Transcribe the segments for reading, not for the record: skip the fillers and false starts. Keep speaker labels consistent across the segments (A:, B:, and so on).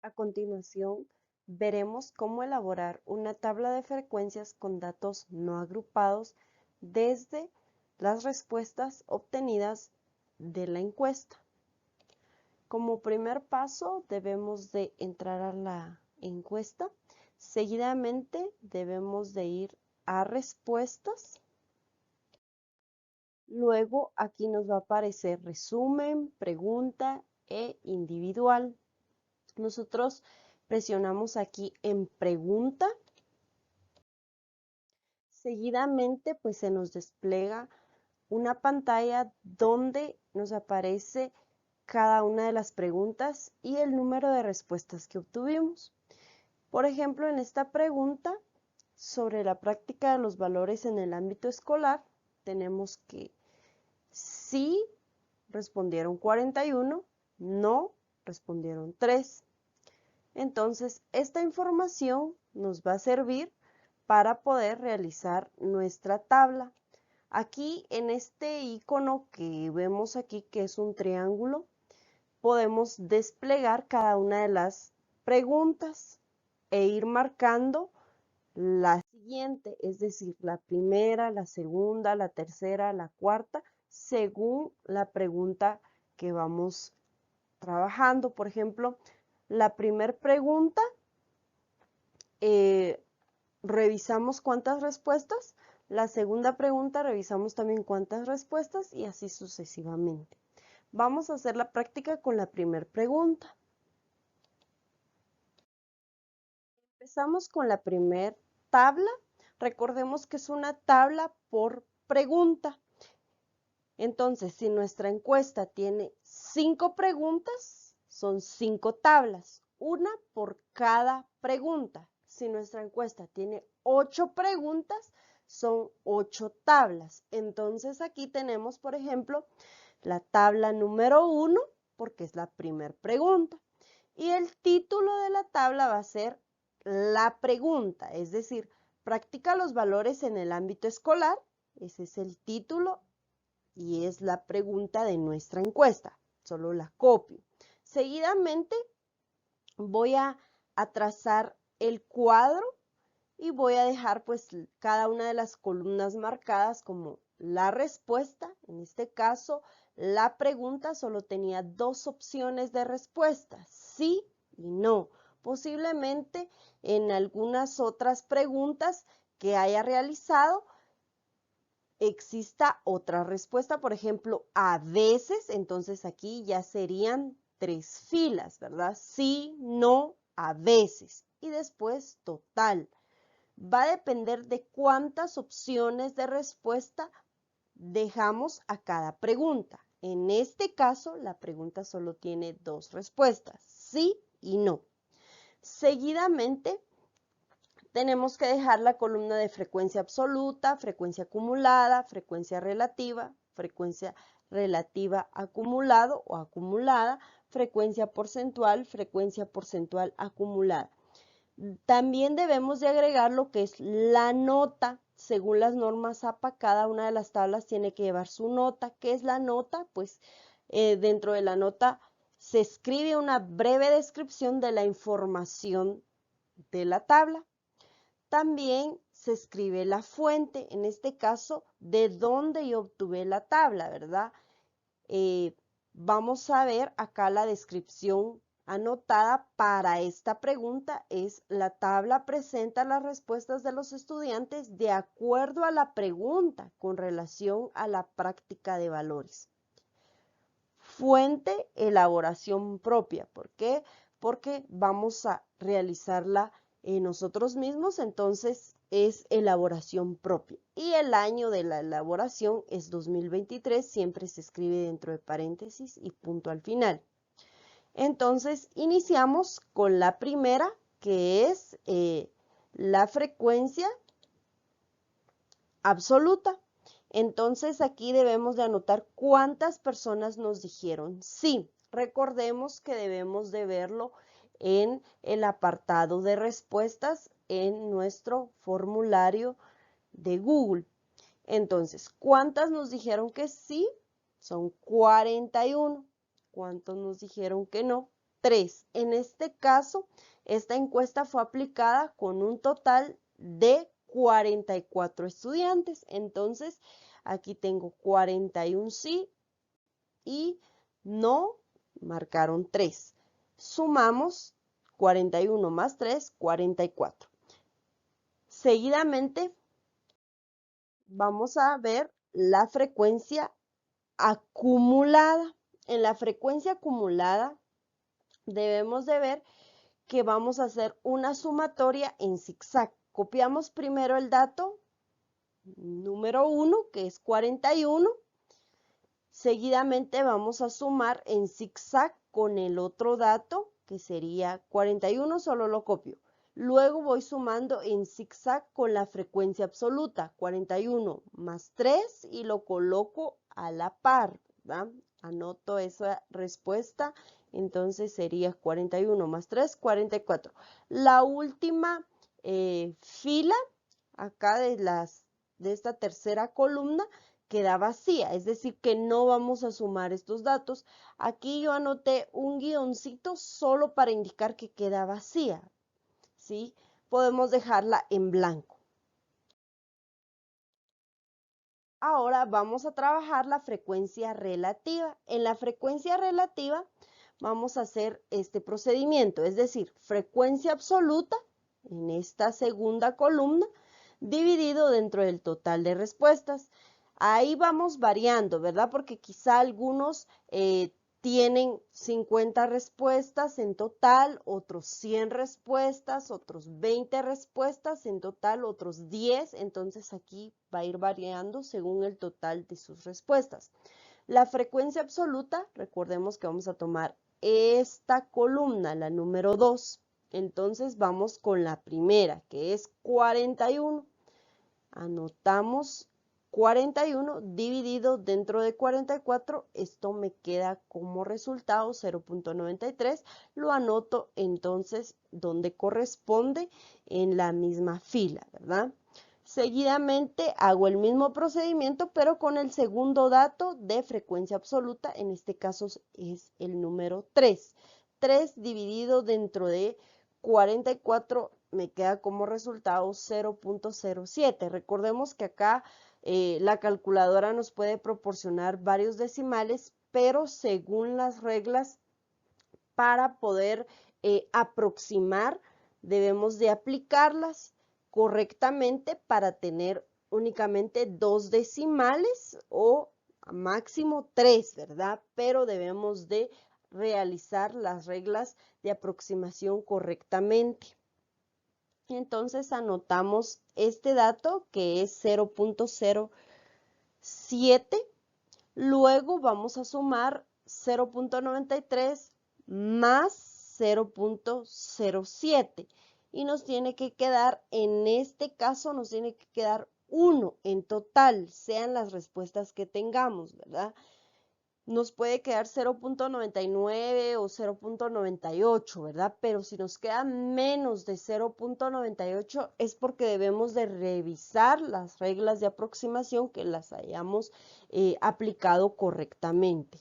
A: A continuación, veremos cómo elaborar una tabla de frecuencias con datos no agrupados desde las respuestas obtenidas de la encuesta. Como primer paso, debemos de entrar a la encuesta. Seguidamente, debemos de ir a respuestas. Luego, aquí nos va a aparecer resumen, pregunta e individual. Nosotros presionamos aquí en pregunta. Seguidamente, pues se nos despliega una pantalla donde nos aparece cada una de las preguntas y el número de respuestas que obtuvimos. Por ejemplo, en esta pregunta sobre la práctica de los valores en el ámbito escolar, tenemos que sí respondieron 41, no respondieron 3. Entonces, esta información nos va a servir para poder realizar nuestra tabla. Aquí en este icono que vemos aquí, que es un triángulo, podemos desplegar cada una de las preguntas e ir marcando la siguiente, es decir, la primera, la segunda, la tercera, la cuarta, según la pregunta que vamos trabajando. Por ejemplo, la primera pregunta, revisamos cuántas respuestas. La segunda pregunta, revisamos también cuántas respuestas y así sucesivamente. Vamos a hacer la práctica con la primera pregunta. Empezamos con la primera tabla. Recordemos que es una tabla por pregunta. Entonces, si nuestra encuesta tiene 5 preguntas, son 5 tablas, una por cada pregunta. Si nuestra encuesta tiene 8 preguntas, son 8 tablas. Entonces, aquí tenemos, por ejemplo, la tabla número 1, porque es la primera pregunta. Y el título de la tabla va a ser la pregunta, es decir, practica los valores en el ámbito escolar. Ese es el título y es la pregunta de nuestra encuesta. Solo la copio. Seguidamente voy a trazar el cuadro y voy a dejar pues cada una de las columnas marcadas como la respuesta. En este caso, la pregunta solo tenía 2 opciones de respuesta, sí y no. Posiblemente en algunas otras preguntas que haya realizado exista otra respuesta, por ejemplo, a veces, entonces aquí ya serían 3 filas, ¿verdad? Sí, no, a veces. Y después total. Va a depender de cuántas opciones de respuesta dejamos a cada pregunta. En este caso, la pregunta solo tiene 2 respuestas, sí y no. Seguidamente, tenemos que dejar la columna de frecuencia absoluta, frecuencia acumulada, frecuencia relativa acumulado o acumulada, frecuencia porcentual acumulada. También debemos de agregar lo que es la nota. Según las normas APA, cada una de las tablas tiene que llevar su nota. ¿Qué es la nota? Pues dentro de la nota se escribe una breve descripción de la información de la tabla. También se escribe la fuente, en este caso, de dónde yo obtuve la tabla, ¿verdad? Vamos a ver acá la descripción anotada para esta pregunta. Es: la tabla presenta las respuestas de los estudiantes de acuerdo a la pregunta con relación a la práctica de valores. Fuente, elaboración propia. ¿Por qué? Porque vamos a realizarla nosotros mismos, entonces es elaboración propia. Y el año de la elaboración es 2023, siempre se escribe dentro de paréntesis y punto al final. Entonces, iniciamos con la primera, que es la frecuencia absoluta. Entonces, aquí debemos de anotar cuántas personas nos dijeron sí. Recordemos que debemos de verlo en el apartado de respuestas en nuestro formulario de Google. Entonces, ¿cuántas nos dijeron que sí? Son 41. ¿Cuántos nos dijeron que no? 3. En este caso, esta encuesta fue aplicada con un total de 44 estudiantes. Entonces, aquí tengo 41 sí y no, marcaron 3. Sumamos 41 más 3, 44. Seguidamente, vamos a ver la frecuencia acumulada. En la frecuencia acumulada debemos de ver que vamos a hacer una sumatoria en zigzag. Copiamos primero el dato número 1, que es 41. Seguidamente vamos a sumar en zigzag con el otro dato, que sería 41, solo lo copio. Luego voy sumando en zigzag con la frecuencia absoluta, 41 más 3, y lo coloco a la par, ¿verdad? Anoto esa respuesta, entonces sería 41 más 3, 44. La última fila acá de esta tercera columna queda vacía, es decir, que no vamos a sumar estos datos. Aquí yo anoté un guioncito solo para indicar que queda vacía, ¿sí? Podemos dejarla en blanco. Ahora vamos a trabajar la frecuencia relativa. En la frecuencia relativa vamos a hacer este procedimiento, es decir, frecuencia absoluta en esta segunda columna dividido dentro del total de respuestas. Ahí vamos variando, ¿verdad? Porque quizá algunos tienen 50 respuestas en total, otros 100 respuestas, otros 20 respuestas en total, otros 10. Entonces aquí va a ir variando según el total de sus respuestas. La frecuencia absoluta, recordemos que vamos a tomar esta columna, la número 2. Entonces vamos con la primera, que es 41. Anotamos 41 dividido dentro de 44, esto me queda como resultado 0.93, lo anoto entonces donde corresponde en la misma fila, ¿verdad? Seguidamente hago el mismo procedimiento, pero con el segundo dato de frecuencia absoluta, en este caso es el número 3. 3 dividido dentro de 44 me queda como resultado 0.07. Recordemos que acá la calculadora nos puede proporcionar varios decimales, pero según las reglas para poder aproximar debemos de aplicarlas correctamente para tener únicamente 2 decimales o máximo 3, ¿verdad? Pero debemos de realizar las reglas de aproximación correctamente. Entonces anotamos este dato que es 0.07. Luego vamos a sumar 0.93 más 0.07 y nos tiene que quedar, en este caso nos tiene que quedar 1 en total, sean las respuestas que tengamos, ¿verdad? Nos puede quedar 0.99 o 0.98, ¿verdad? Pero si nos queda menos de 0.98 es porque debemos de revisar las reglas de aproximación que las hayamos aplicado correctamente.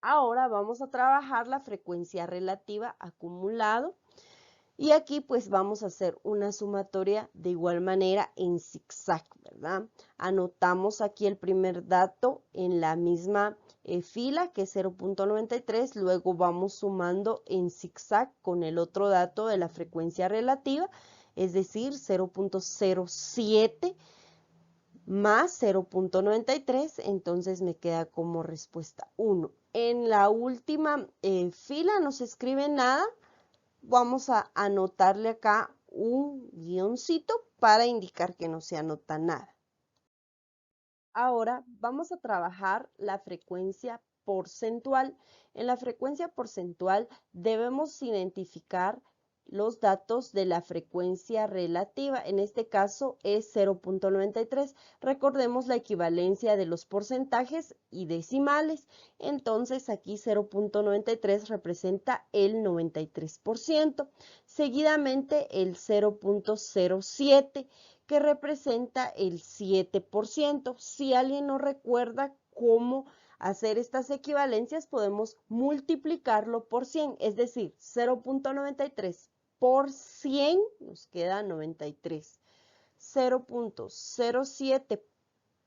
A: Ahora vamos a trabajar la frecuencia relativa acumulado. Y aquí pues vamos a hacer una sumatoria de igual manera en zigzag, ¿verdad? Anotamos aquí el primer dato en la misma fila que es 0.93, luego vamos sumando en zigzag con el otro dato de la frecuencia relativa, es decir, 0.07 más 0.93, entonces me queda como respuesta 1. En la última fila no se escribe nada. Vamos a anotarle acá un guioncito para indicar que no se anota nada. Ahora vamos a trabajar la frecuencia porcentual. En la frecuencia porcentual debemos identificar los datos de la frecuencia relativa. En este caso es 0.93. Recordemos la equivalencia de los porcentajes y decimales. Entonces aquí 0.93 representa el 93%. Seguidamente el 0.07 que representa el 7%. Si alguien no recuerda cómo hacer estas equivalencias podemos multiplicarlo por 100, es decir, 0.93 por 100 nos queda 93. 0.07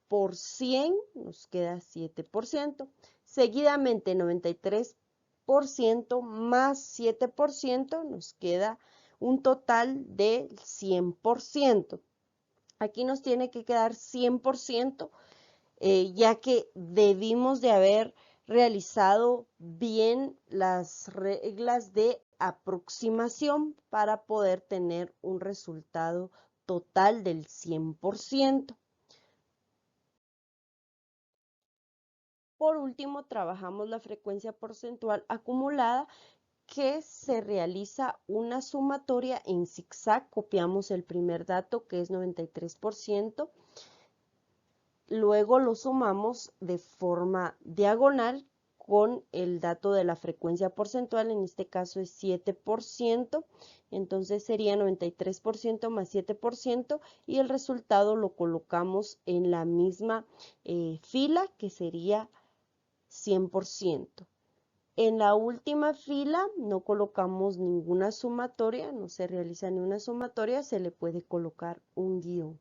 A: por 100 nos queda 7%. Seguidamente 93% más 7% nos queda un total de 100%. Aquí nos tiene que quedar 100%, ya que debimos de haber realizado bien las reglas de aproximación para poder tener un resultado total del 100%. Por último, trabajamos la frecuencia porcentual acumulada, que se realiza una sumatoria en zigzag. Copiamos el primer dato, que es 93%. Luego lo sumamos de forma diagonal con el dato de la frecuencia porcentual, en este caso es 7%, entonces sería 93% más 7% y el resultado lo colocamos en la misma fila, que sería 100%. En la última fila no colocamos ninguna sumatoria, no se realiza ninguna sumatoria, se le puede colocar un guión.